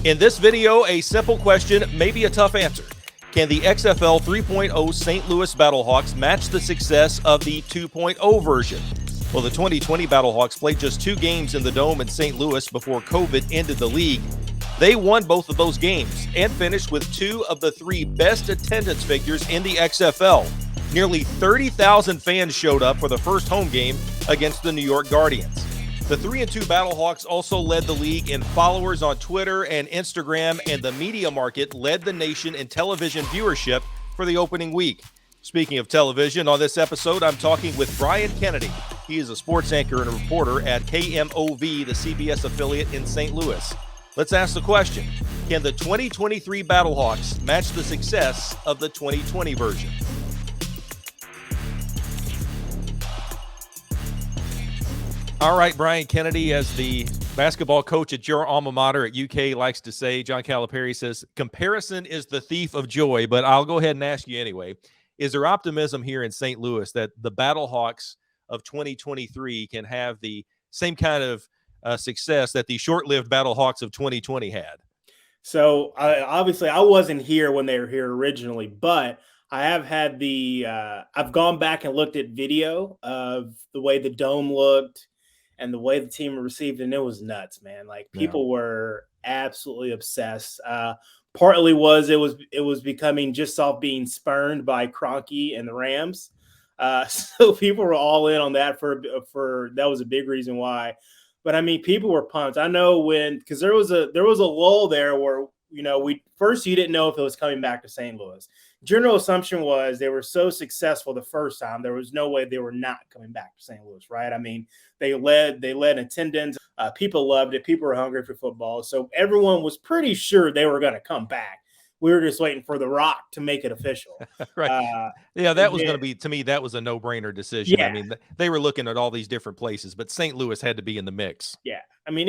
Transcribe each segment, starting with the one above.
In this video, a simple question, maybe a tough answer. Can the XFL 3.0 St. Louis Battlehawks match the success of the 2.0 version? Well, the 2020 Battlehawks played just 2 games in the Dome in St. Louis before COVID ended the league. They won both of those games and finished with 2 of the 3 best attendance figures in the XFL. Nearly 30,000 fans showed up for the first home game against the New York Guardians. The 3-2 Battlehawks also led the league in followers on Twitter and Instagram, and the media market led the nation in television viewership for the opening week. Speaking of television, on this episode, I'm talking with Bryan Kennedy. He is a sports anchor and a reporter at KMOV, the CBS affiliate in St. Louis. Let's ask the question, can the 2023 Battlehawks match the success of the 2020 version? All right, Bryan Kennedy, as the basketball coach at your alma mater at UK likes to say, John Calipari says, comparison is the thief of joy, but I'll go ahead and ask you anyway. Is there optimism here in St. Louis that the Battlehawks of 2023 can have the same kind of success that the short-lived Battlehawks of 2020 had? So obviously I wasn't here when they were here originally, but I have had I've gone back and looked at video of the way the Dome looked and the way the team received it, and it was nuts, man. Like, people were absolutely obsessed. Partly it was becoming just off being spurned by Kroenke and the Rams. So people were all in on that for that was a big reason why. But I mean, people were pumped. I know because there was a lull there where, you didn't know if it was coming back to St. Louis. General assumption was they were so successful the first time, there was no way they were not coming back to St. Louis, right? I mean, they led attendance. People loved it. People were hungry for football. So everyone was pretty sure they were going to come back. We were just waiting for The Rock to make it official. Right. That was going to be, to me, that was a no-brainer decision. Yeah. I mean, they were looking at all these different places, but St. Louis had to be in the mix. Yeah. I mean,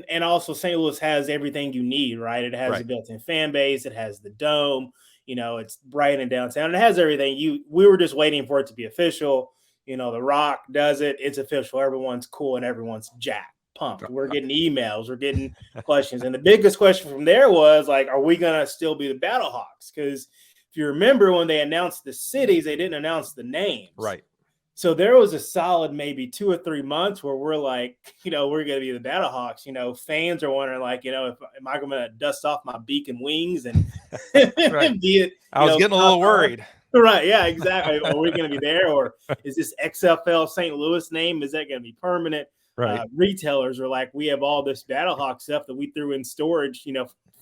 and also St. Louis has everything you need, right? It has a built-in fan base. It has the Dome. It's bright in downtown. It has everything. We were just waiting for it to be official. The Rock does it. It's official. Everyone's cool and everyone's jacked. Pumped. We're getting emails, we're getting questions. And the biggest question from there was, like, are we going to still be the Battlehawks? Because if you remember, when they announced the cities, they didn't announce the names. Right. So there was a solid maybe 2 or 3 months where we're like, we're going to be the Battlehawks. Fans are wondering, like, am I going to dust off my beak and wings and be it? I was getting a little worried. Right. Yeah, exactly. Are we going to be there? Or is this XFL St. Louis name, is that going to be permanent? Right. Retailers are like, we have all this Battlehawk stuff that we threw in storage,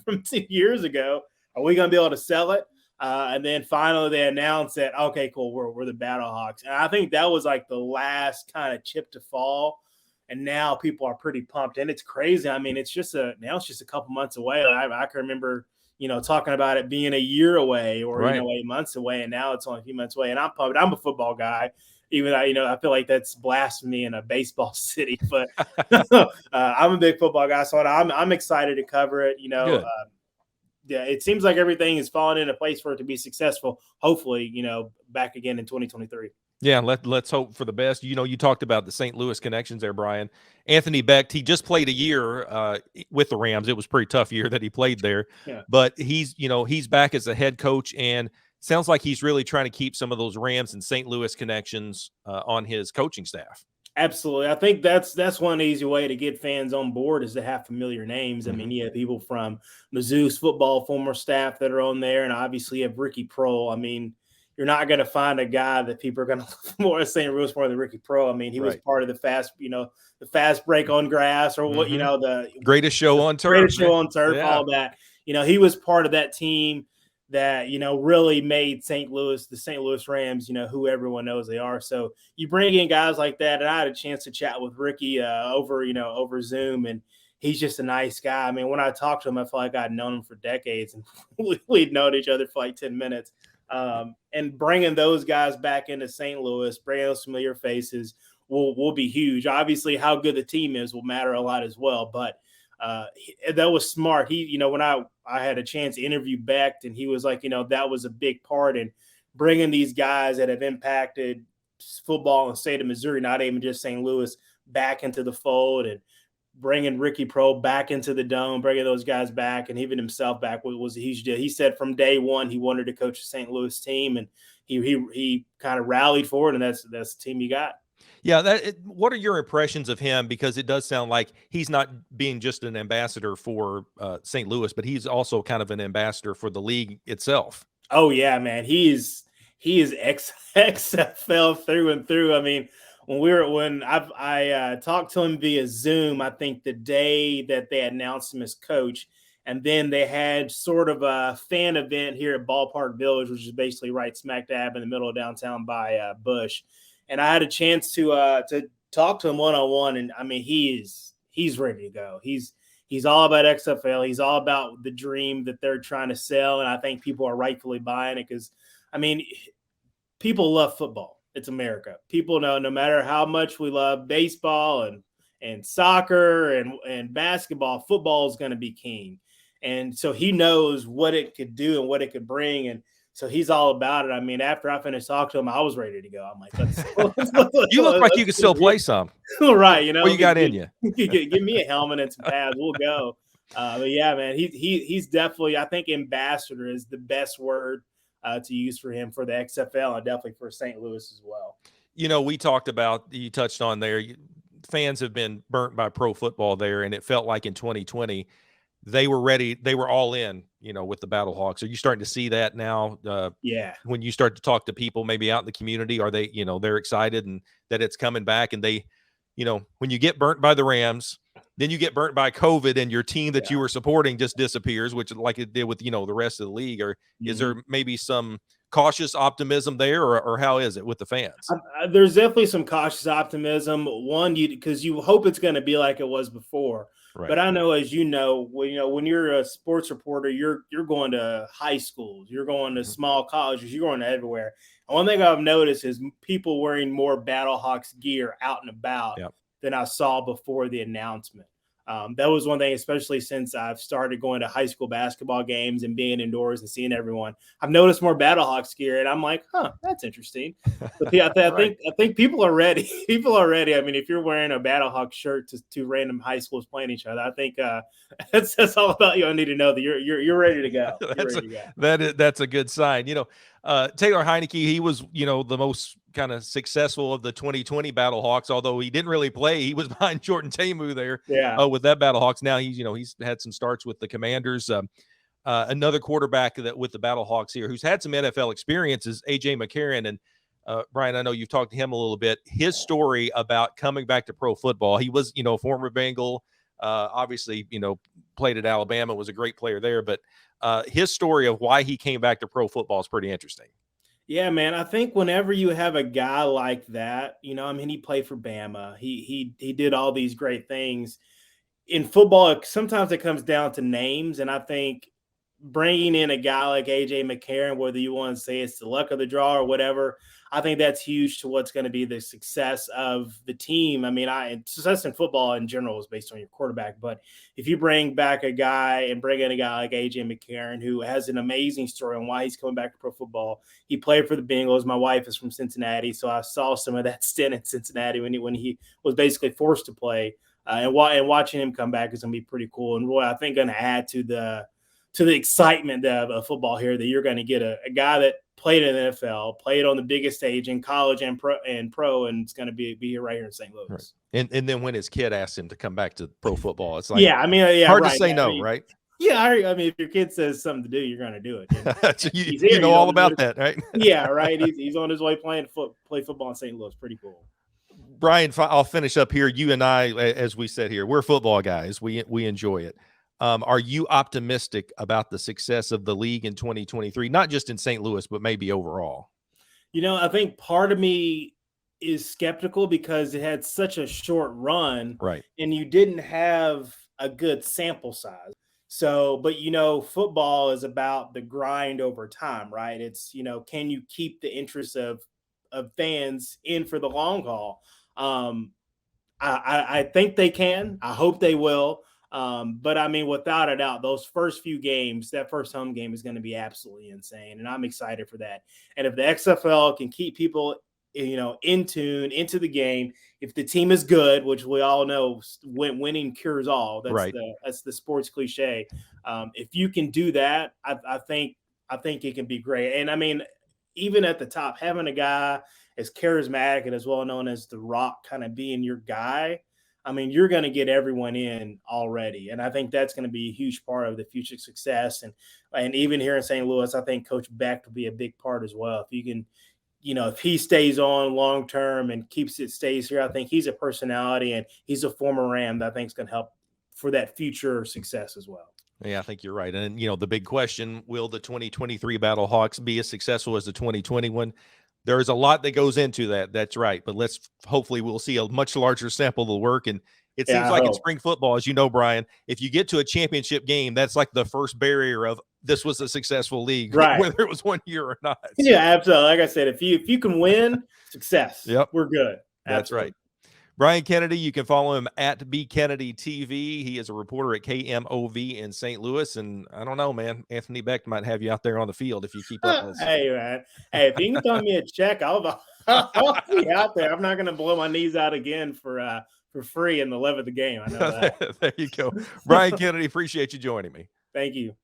from 2 years ago. Are we going to be able to sell it? And then finally they announced that, okay, cool, we're the Battlehawks. And I think that was like the last kind of chip to fall. And now people are pretty pumped. And it's crazy. I mean, it's just a couple months away. I can remember, talking about it being a year away or, 8 months away. And now it's only a few months away. And I'm pumped. I'm a football guy. Even I feel like that's blasphemy in a baseball city, but I'm a big football guy, so I'm excited to cover it. It seems like everything is falling into place for it to be successful. Hopefully, back again in 2023. Yeah, let's hope for the best. You talked about the St. Louis connections there, Bryan. Anthony Becht, he just played a year with the Rams. It was a pretty tough year that he played there, but he's back as a head coach, and sounds like he's really trying to keep some of those Rams and St. Louis connections on his coaching staff. Absolutely. I think that's one easy way to get fans on board is to have familiar names. I mean, you have people from Mizzou's football former staff that are on there, and obviously you have Ricky Proehl. I mean, you're not going to find a guy that people are going to look more at St. Louis more than Ricky Proehl. I mean, he was part of the fast break on grass, or what, the greatest show on turf, all that. He was part of that team that, really made the St. Louis Rams, who everyone knows they are. So you bring in guys like that. And I had a chance to chat with Ricky over Zoom, and he's just a nice guy. I mean, when I talked to him, I felt like I'd known him for decades, and we'd known each other for like 10 minutes. And bringing those guys back into St. Louis, bringing those familiar faces will be huge. Obviously, how good the team is will matter a lot as well, but that was smart. He, when I had a chance to interview Becht, and he was like, that was a big part in bringing these guys that have impacted football in the state of Missouri, not even just St. Louis, back into the fold and bringing Ricky Pro back into the Dome, bringing those guys back, and even himself back was a huge deal. He said from day one he wanted to coach the St. Louis team, and he kind of rallied for it, and that's the team you got. Yeah, what are your impressions of him? Because it does sound like he's not being just an ambassador for St. Louis, but he's also kind of an ambassador for the league itself. Oh yeah, man, he is XFL through and through. I mean, when I talked to him via Zoom, I think the day that they announced him as coach, and then they had sort of a fan event here at Ballpark Village, which is basically right smack dab in the middle of downtown by Bush. And I had a chance to talk to him one-on-one, and I mean he's ready to go. He's all about XFL. He's all about the dream that they're trying to sell, and I think people are rightfully buying it because, I mean, people love football. It's America. People know no matter how much we love baseball and soccer and basketball, football is going to be king. And so he knows what it could do and what it could bring, and so he's all about it. I mean, after I finished talking to him, I was ready to go. I'm like, you look like you could still play some. Right. You know, what you got in you? Give me a helmet and some pads. We'll go. But yeah, man, he's definitely, I think ambassador is the best word to use for him for the XFL and definitely for St. Louis as well. You know, we talked about, you touched on there, fans have been burnt by pro football there, and it felt like in 2020, they were ready. They were all in, you know, with the Battlehawks. Are you starting to see that now? Yeah. When you start to talk to people maybe out in the community, are they, you know, they're excited and that it's coming back, and they, you know, when you get burnt by the Rams, then you get burnt by COVID and your team that you were supporting just disappears, which like it did with, you know, the rest of the league. Or is there maybe some cautious optimism there, or how is it with the fans? There's definitely some cautious optimism. One, because you hope it's going to be like it was before. Right. But I know, as you know, when you're a sports reporter, you're going to high schools, you're going to small colleges, you're going to everywhere. And one thing I've noticed is people wearing more Battlehawks gear out and about than I saw before the announcement. That was one thing, especially since I've started going to high school basketball games and being indoors and seeing everyone. I've noticed more Battlehawks gear, and I'm like, that's interesting. But yeah, I think people are ready. People are ready. I mean, if you're wearing a Battlehawks shirt to two random high schools playing each other, I think that's all about you. I need to know that you're ready to go. That's a good sign. You know, Taylor Heineke, he was, you know, the most kind of successful of the 2020 Battlehawks, although he didn't really play. He was behind Jordan Tamu there with that Battlehawks. Now he's had some starts with the Commanders. Another quarterback that with the Battlehawks here who's had some NFL experience is AJ McCarron. And Brian, I know you've talked to him a little bit. His story about coming back to pro football. He was, you know, former Bengal, obviously, you know, played at Alabama, was a great player there, but his story of why he came back to pro football is pretty interesting. Yeah, man. I think whenever you have a guy like that, you know, I mean, he played for Bama. He did all these great things in football. Sometimes it comes down to names, and I think bringing in a guy like AJ McCarron, whether you want to say it's the luck of the draw or whatever, I think that's huge to what's going to be the success of the team. I mean, success in football in general is based on your quarterback, but if you bring back a guy and bring in a guy like AJ McCarron, who has an amazing story on why he's coming back to pro football. He played for the Bengals. My wife is from Cincinnati, so I saw some of that stint in Cincinnati when he was basically forced to play, and watching him come back is going to be pretty cool. And Roy, I think going to add to the excitement of football here, that you're going to get a guy that played in the NFL, played on the biggest stage in college and pro, and it's going to be here right here in St. Louis. Right. And then when his kid asked him to come back to pro football, it's like, hard to say no, right? Yeah, I mean, if your kid says something to do, you're going to do it. You know? So you know all about that, right? Yeah, right. He's on his way play football in St. Louis. Pretty cool. Brian, I'll finish up here. You and I, as we said here, we're football guys. We enjoy it. Are you optimistic about the success of the league in 2023, not just in St. Louis, but maybe overall? You know, I think part of me is skeptical because it had such a short run, right? And you didn't have a good sample size. So, but, you know, football is about the grind over time, right? It's, you know, can you keep the interest of fans in for the long haul? I think they can. I hope they will. But I mean, without a doubt, those first few games, that first home game is going to be absolutely insane. And I'm excited for that. And if the XFL can keep people in tune into the game. If the team is good, which we all know, winning cures all. That's the sports cliche. If you can do that, I think it can be great. And I mean, even at the top, having a guy as charismatic and as well known as The Rock kind of being your guy, I mean, you're going to get everyone in already. And I think that's going to be a huge part of the future success. And even here in St. Louis, I think Coach Beck will be a big part as well. If you can, if he stays on long term and stays here, I think he's a personality and he's a former Ram that I think is going to help for that future success as well. Yeah, I think you're right. And, the big question, will the 2023 Battlehawks be as successful as the 2021? There is a lot that goes into that. That's right. But hopefully we'll see a much larger sample of the work. And it seems like in spring football, as you know, Brian, if you get to a championship game, that's like the first barrier of this was a successful league, right, whether it was 1 year or not. So. Yeah, absolutely. Like I said, if you can win, success. Yep. We're good. That's right. Bryan Kennedy, you can follow him at BKennedy TV. He is a reporter at KMOV in St. Louis. And I don't know, man, Anthony Beck might have you out there on the field if you keep up with this. Hey, man. Hey, if you can throw me a check, I'll be out there. I'm not going to blow my knees out again for free in the 11th of the game. I know that. There you go. Bryan Kennedy, appreciate you joining me. Thank you.